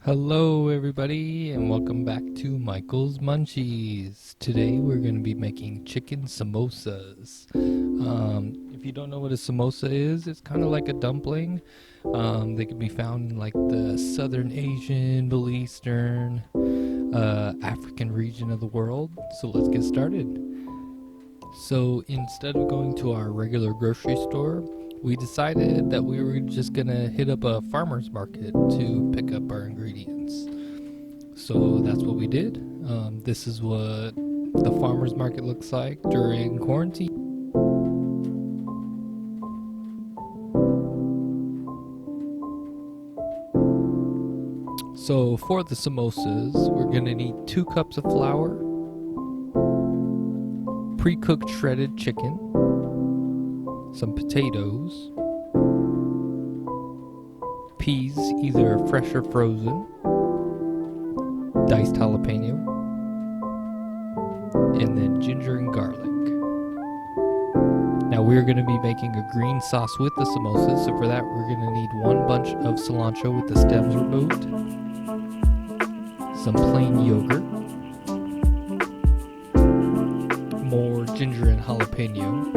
Hello everybody and welcome back to Michael's Munchies. Today we're going to be making chicken samosas. If you don't know what a samosa is, it's kind of like a dumpling. They can be found in like the Southern Asian, Middle Eastern, African region of the world. So let's get started. So instead of going to our regular grocery store, we decided that we were just gonna hit up a farmer's market to pick up our ingredients. So that's what we did. This is what the farmer's market looks like during quarantine. So for the samosas, we're gonna need 2 cups of flour, pre-cooked shredded chicken, some potatoes, peas, either fresh or frozen, diced jalapeno, and then ginger and garlic. Now we're going to be making a green sauce with the samosas, so for that we're going to need 1 bunch of cilantro with the stems removed, some plain yogurt, more ginger and jalapeno,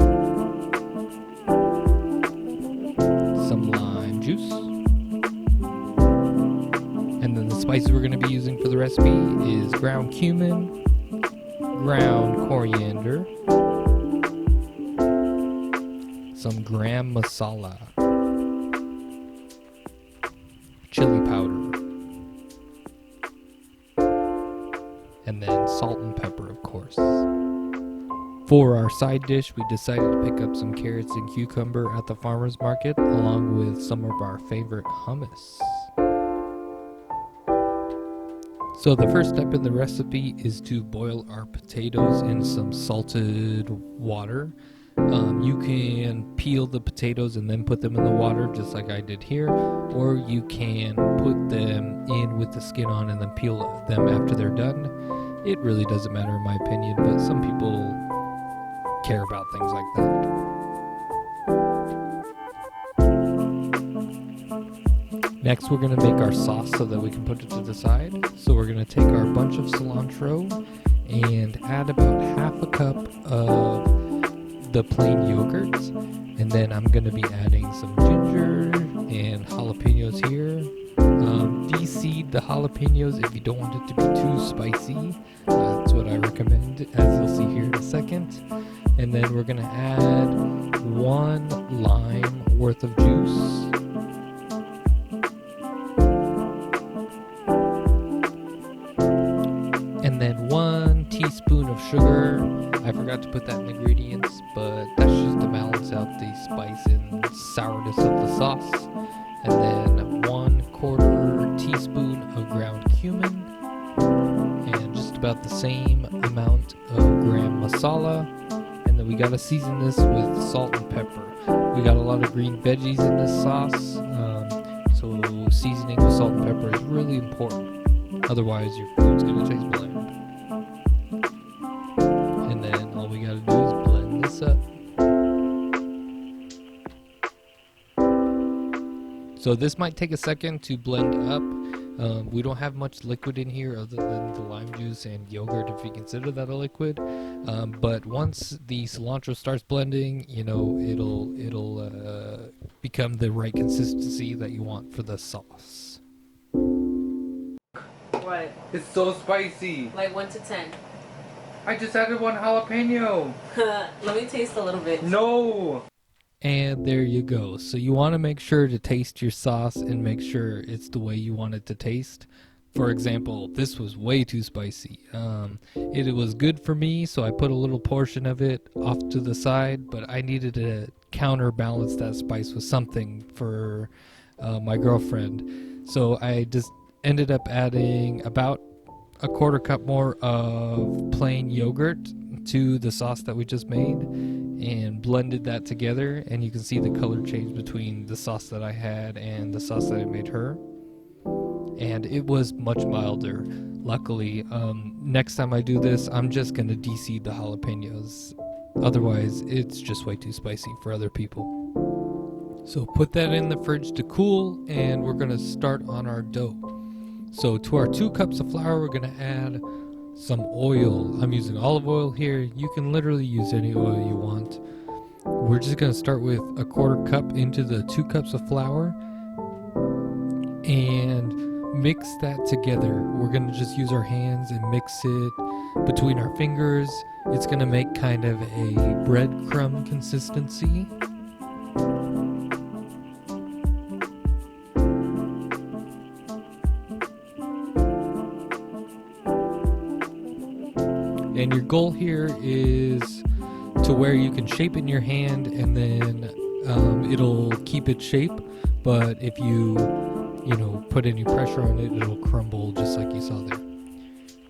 some lime juice, and then the spices we're going to be using for the recipe is ground cumin, ground coriander, some garam masala, chili powder, and then salt and pepper, of course. For our side dish, we decided to pick up some carrots and cucumber at the farmer's market, along with some of our favorite hummus. So the first step in the recipe is to boil our potatoes in some salted water. You can peel the potatoes and then put them in the water, just like I did here, or you can put them in with the skin on and then peel them after they're done. It really doesn't matter in my opinion, but some people care about things like that. Next, we're going to make our sauce so that we can put it to the side. So we're going to take our bunch of cilantro and add about half a cup of the plain yogurt, and then I'm going to be adding some ginger and jalapenos here. De-seed the jalapenos if you don't want it to be too spicy. That's what I recommend, as you'll see here in a second. And then we're going to add 1 lime worth of juice. And then 1 teaspoon of sugar. I forgot to put that in the ingredients, but that's just to balance out the spice and sourness of the sauce. And then 1/4 teaspoon of ground cumin. And just about the same amount of garam masala. And then we gotta season this with salt and pepper. We got a lot of green veggies in this sauce, so seasoning with salt and pepper is really important. Otherwise, your food's gonna taste bland. And then all we gotta do is blend this up. So this might take a second to blend up. We don't have much liquid in here other than the lime juice and yogurt, if you consider that a liquid. But once the cilantro starts blending, you know, it'll become the right consistency that you want for the sauce. What? It's so spicy. Like 1 to 10. I just added 1 jalapeno. Let me taste a little bit. No. And there you go. So you want to make sure to taste your sauce and make sure it's the way you want it to taste. For example, this was way too spicy. It was good for me, so I put a little portion of it off to the side, but I needed to counterbalance that spice with something for my girlfriend. So I just ended up adding about 1/4 cup more of plain yogurt to the sauce that we just made and blended that together, and you can see the color change between the sauce that I had and the sauce that I made her, and it was much milder. Luckily, next time I do this, I'm just gonna de-seed the jalapenos. Otherwise, it's just way too spicy for other people. So put that in the fridge to cool, and we're gonna start on our dough. So to our 2 cups of flour, we're going to add some oil. I'm using olive oil here. You can literally use any oil you want. We're just going to start with a 1/4 cup into the 2 cups of flour and mix that together. We're going to just use our hands and mix it between our fingers. It's going to make kind of a breadcrumb consistency. And your goal here is to where you can shape it in your hand and then it'll keep its shape. But if you put any pressure on it, it'll crumble just like you saw there.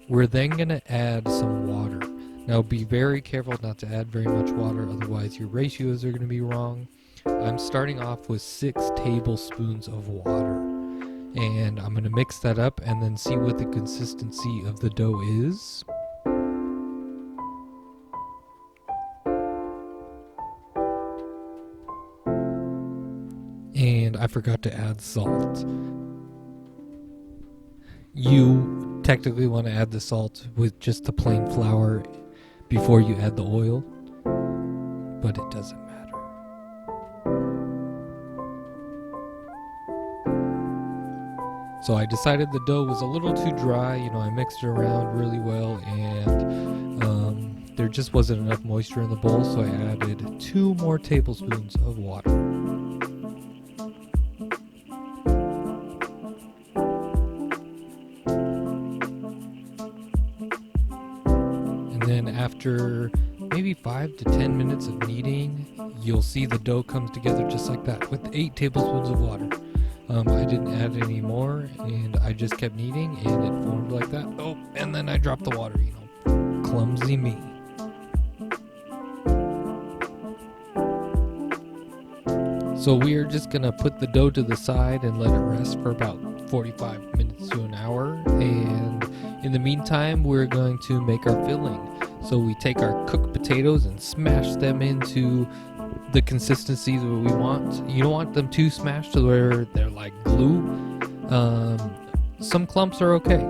We're then going to add some water. Now be very careful not to add very much water, otherwise your ratios are going to be wrong. I'm starting off with 6 tablespoons of water. And I'm going to mix that up and then see what the consistency of the dough is. And I forgot to add salt. You technically want to add the salt with just the plain flour before you add the oil, but it doesn't matter. So I decided the dough was a little too dry. I mixed it around really well, and there just wasn't enough moisture in the bowl, so I added 2 more tablespoons of water. Then after maybe 5 to 10 minutes of kneading, you'll see the dough comes together just like that with 8 tablespoons of water. I didn't add any more, and I just kept kneading, and it formed like that. Oh, and then I dropped the water, clumsy me. So we are just going to put the dough to the side and let it rest for about 45 minutes to an hour, and in the meantime, we're going to make our filling. So we take our cooked potatoes and smash them into the consistency that we want. You don't want them too smashed to where they're like glue. Some clumps are okay.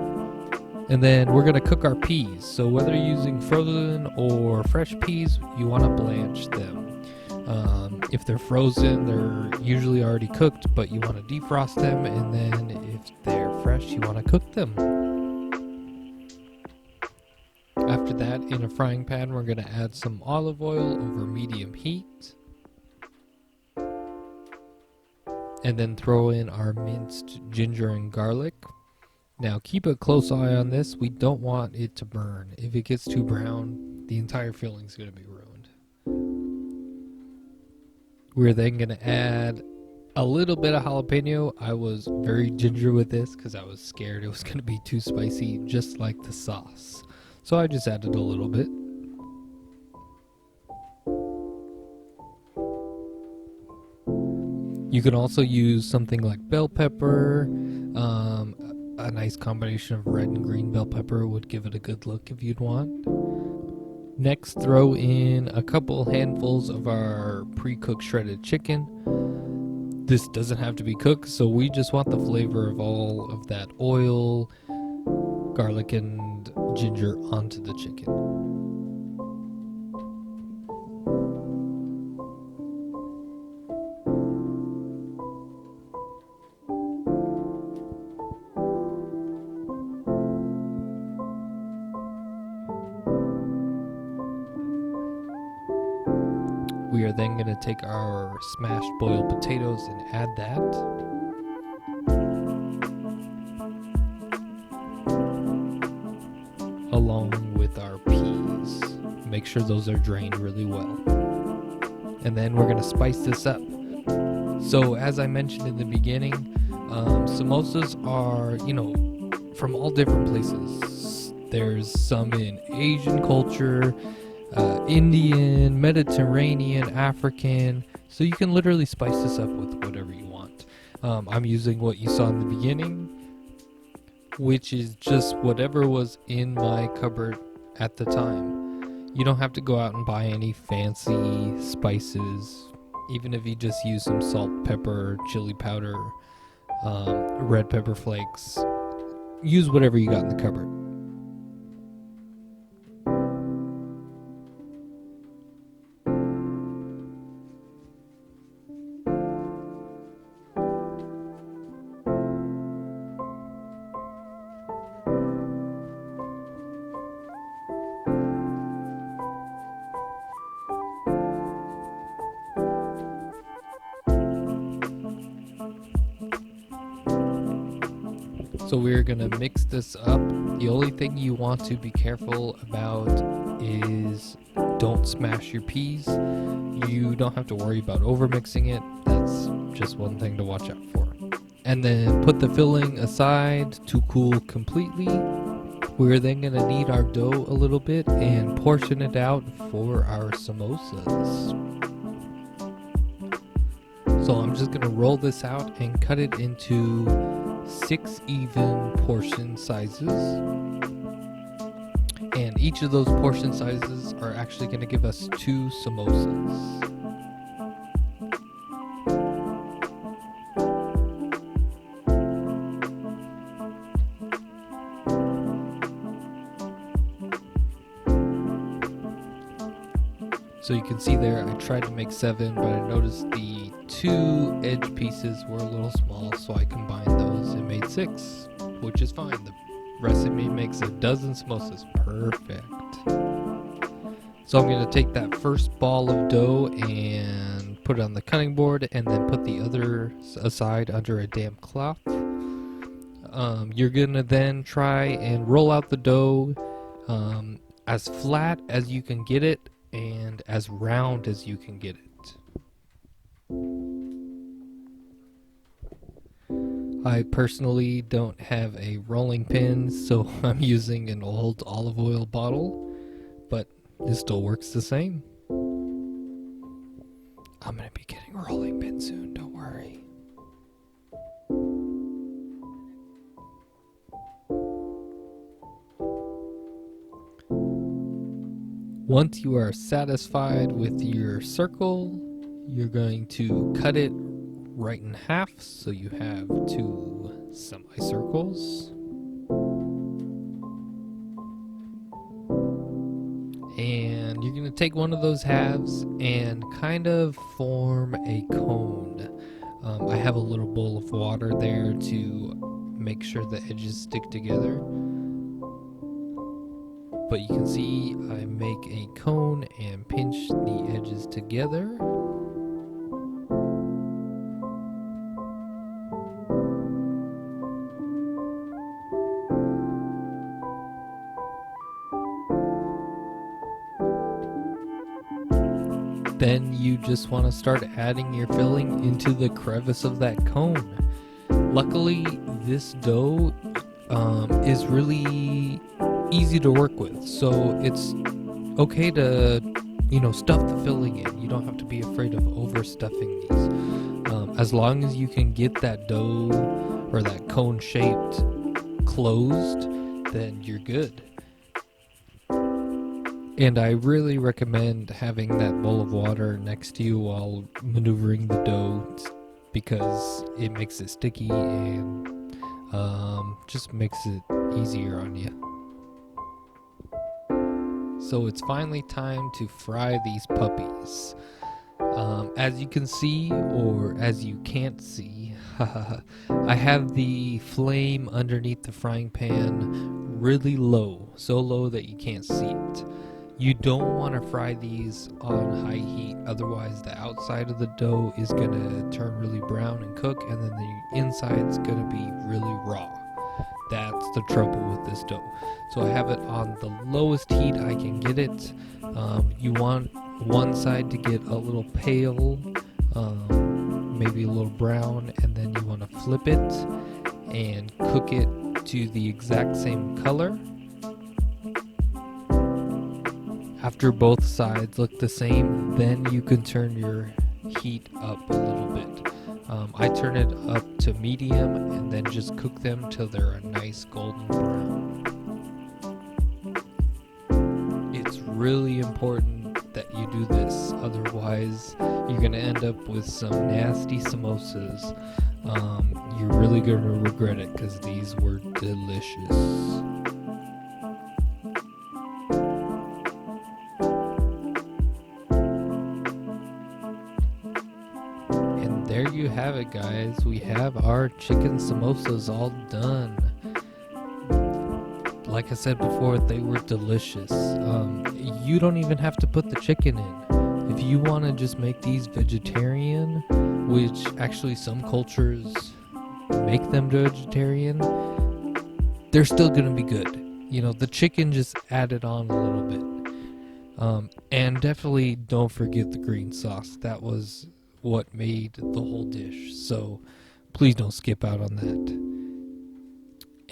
And then we're going to cook our peas. So whether you're using frozen or fresh peas, you want to blanch them. If they're frozen, they're usually already cooked, but you want to defrost them. And then if they're fresh, you want to cook them. After that, in a frying pan, we're going to add some olive oil over medium heat. And then throw in our minced ginger and garlic. Now keep a close eye on this. We don't want it to burn. If it gets too brown, the entire filling is going to be ruined. We're then going to add a little bit of jalapeno. I was very ginger with this because I was scared it was going to be too spicy, just like the sauce. So I just added a little bit. You can also use something like bell pepper. A nice combination of red and green bell pepper would give it a good look if you'd want. Next, throw in a couple handfuls of our pre-cooked shredded chicken. This doesn't have to be cooked, so we just want the flavor of all of that oil, garlic, and ginger onto the chicken. We are then going to take our smashed boiled potatoes and add that. Along with our peas. Make sure those are drained really well. And then we're going to spice this up. So as I mentioned in the beginning, samosas are, from all different places. There's some in Asian culture, Indian, Mediterranean, African. So you can literally spice this up with whatever you want. I'm using what you saw in the beginning, which is just whatever was in my cupboard at the time. You don't have to go out and buy any fancy spices. Even if you just use some salt, pepper, chili powder, red pepper flakes, use whatever you got in the cupboard. So we're gonna mix this up. The only thing you want to be careful about is don't smash your peas. You don't have to worry about over mixing it. That's just one thing to watch out for. And then put the filling aside to cool completely. We're then gonna knead our dough a little bit and portion it out for our samosas. So I'm just gonna roll this out and cut it into 6 even portion sizes, and each of those portion sizes are actually going to give us 2 samosas. So you can see there I tried to make 7, but I noticed the 2 edge pieces were a little small, so I combined those and made 6, which is fine. The recipe makes a dozen samosas. Perfect. So I'm going to take that first ball of dough and put it on the cutting board, and then put the other aside under a damp cloth. You're going to then try and roll out the dough as flat as you can get it and as round as you can get it. I personally don't have a rolling pin, so I'm using an old olive oil bottle, but it still works the same. I'm gonna be getting a rolling pin soon, don't worry. Once you are satisfied with your circle, you're going to cut it right in half, so you have 2 semicircles. And you're going to take one of those halves and kind of form a cone. I have a little bowl of water there to make sure the edges stick together. But you can see I make a cone and pinch the edges together. Then you just want to start adding your filling into the crevice of that cone. Luckily, this dough is really easy to work with, so it's okay to, stuff the filling in. You don't have to be afraid of overstuffing these. As long as you can get that dough or that cone shaped closed, then you're good. And I really recommend having that bowl of water next to you while maneuvering the dough, because it makes it sticky and just makes it easier on you. So it's finally time to fry these puppies. As you can see, or as you can't see, I have the flame underneath the frying pan really low, so low that you can't see it. You don't want to fry these on high heat, otherwise the outside of the dough is going to turn really brown and cook, and then the inside's going to be really raw. That's the trouble with this dough. So I have it on the lowest heat I can get it. You want one side to get a little pale, maybe a little brown, and then you want to flip it and cook it to the exact same color. After both sides look the same, then you can turn your heat up a little bit. I turn it up to medium and then just cook them till they're a nice golden brown. It's really important that you do this, otherwise you're going to end up with some nasty samosas. You're really going to regret it because these were delicious. And there you have it, guys. We have our chicken samosas all done. Like I said before, they were delicious. You don't even have to put the chicken in. If you want to just make these vegetarian, which actually some cultures make them vegetarian, they're still going to be good. You know, the chicken just added on a little bit. And definitely don't forget the green sauce. That was what made the whole dish. So please don't skip out on that.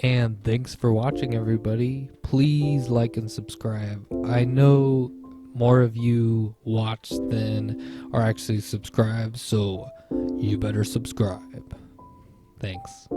And thanks for watching, everybody. Please like and subscribe. I know more of you watch than are actually subscribed, so you better subscribe. Thanks.